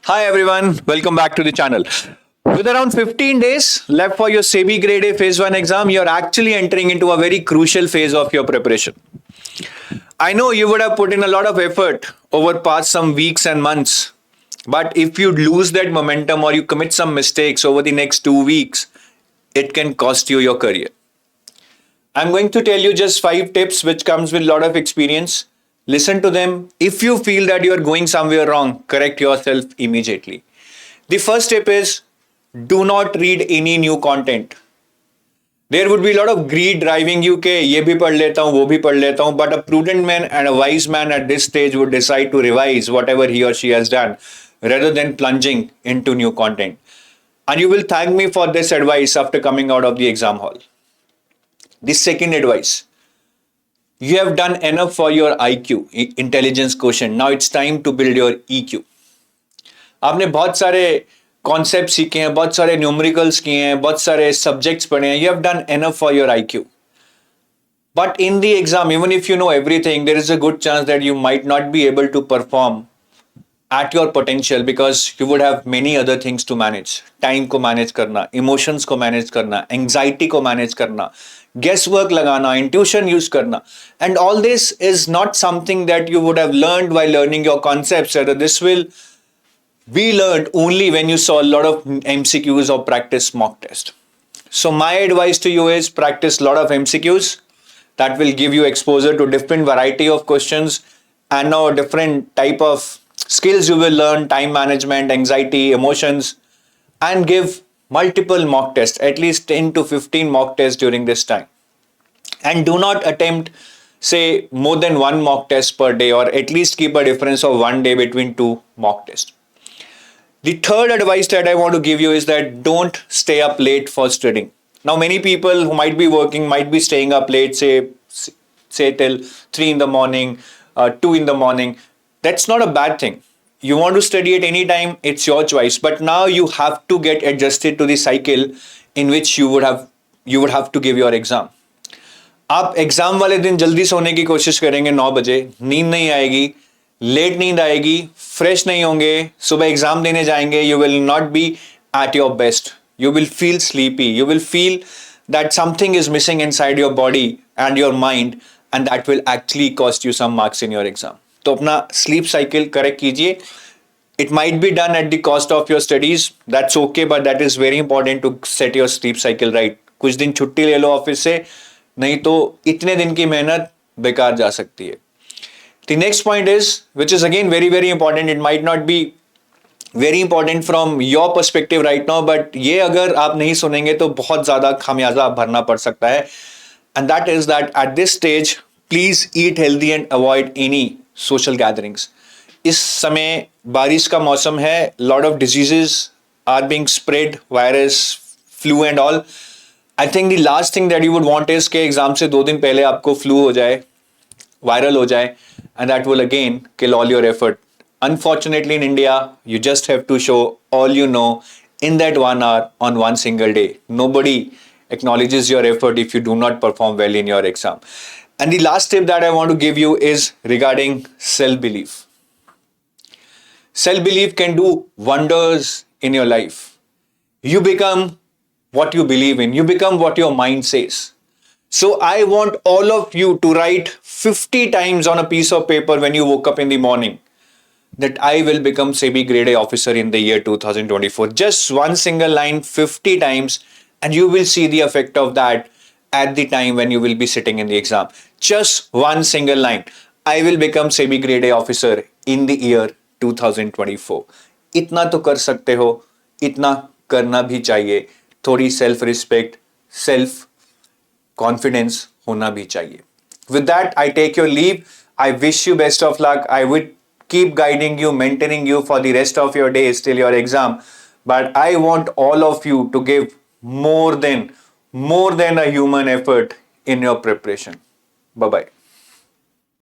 Hi everyone, welcome back to the channel. With around 15 days left for your SEBI Grade A Phase 1 exam, you're actually entering into a very crucial phase of your preparation. I know you would have put in a lot of effort over past some weeks and months, but if you lose that momentum or you commit some mistakes over the next 2 weeks, it can cost you your career. I'm going to tell you just 5 tips which comes with a lot of experience. Listen to them. If you feel that you are going somewhere wrong, correct yourself immediately. The first tip is do not read any new content. There would be a lot of greed driving you कि ये भी पढ़ लेता हूँ वो भी पढ़ लेता हूँ, but a prudent man and a wise man at this stage would decide to revise whatever he or she has done rather than plunging into new content. And you will thank me for this advice after coming out of the exam hall. The second advice, you have done enough for your IQ, intelligence quotient. Now it's time to build your EQ. आपने बहुत सारे concept सीखे हैं, बहुत सारे numericals किए हैं, बहुत सारे सब्जेक्ट्स पढ़े हैं. You have done enough for your IQ. But in the exam, even if you know everything, there is a good chance that you might not be able to perform at your potential because you would have many other things to manage. Time को manage करना, emotions को manage करना, anxiety को manage करना, guesswork लगाना, intuition use करना. And all this is not something that you would have learned while learning your concepts. Rather, this will be learned only when you saw a lot of MCQs or practice mock test. So my advice to you is practice a lot of MCQs. That will give you exposure to different variety of questions and now a different type of skills you will learn, time management, anxiety, emotions, and give multiple mock tests, at least 10 to 15 mock tests during this time. And do not attempt, say, more than one mock test per day, or at least keep a difference of 1 day between two mock tests. The third advice that I want to give you is that don't stay up late for studying. Now, many people who might be working might be staying up late, say till 3 in the morning, 2 in the morning. That's not a bad thing. You want to study at any time, it's your choice. But now you have to get adjusted to the cycle in which you would have to give your exam. आप exam वाले दिन जल्दी सोने की कोशिश करेंगे 9 बजे, नींद नहीं आएगी, लेट नींद आएगी, फ्रेश नहीं होंगे, सुबह एग्जाम देने जाएंगे, you will not be at your best. You will feel sleepy. You will feel that something is missing inside your body and your mind, and that will actually cost you some marks in your exam. तो अपना sleep cycle correct कीजिए. It might be done at the cost of your studies. That's okay, but that is very important to set your sleep cycle right. कुछ दिन छुट्टी ले लो office से, नहीं तो इतने दिन की मेहनत बेकार जा सकती है. The next point is, which is again very very important. It might not be very important from your perspective right now, but ये अगर आप नहीं सुनेंगे तो बहुत ज़्यादा खामियाजा भरना पड़ सकता है. And that is that at this stage, please eat healthy and avoid any social gatherings. इस समय बारिश का मौसम है, lot of diseases are being spread, virus, flu and all. I think the last thing that you would want is कि exam से 2 दिन पहले आपको फ्लू हो जाए, वायरल हो जाए, and that will again kill all your effort. Unfortunately, in India, you just have to show all you know in that 1 hour on one single day. Nobody acknowledges your effort if you do not perform well in your exam. And the last tip that I want to give you is regarding self-belief. Self-belief can do wonders in your life. You become what you believe in. You become what your mind says. So I want all of you to write 50 times on a piece of paper when you woke up in the morning that I will become SEBI Grade A officer in the year 2024. Just one single line 50 times and you will see the effect of that at the time when you will be sitting in the exam. Just one single line. I will become SEBI Grade A officer in the year 2024. इतना तो कर सकते हो, इतना करना भी चाहिए. थोड़ी सेल्फ रिस्पेक्ट, सेल्फ कॉन्फिडेंस होना भी चाहिए. With that, I take your leave. I wish you best of luck. I would keep guiding you, mentoring you for the rest of your days till your exam. But I want all of you to give more than a human effort in your preparation. Bye-bye.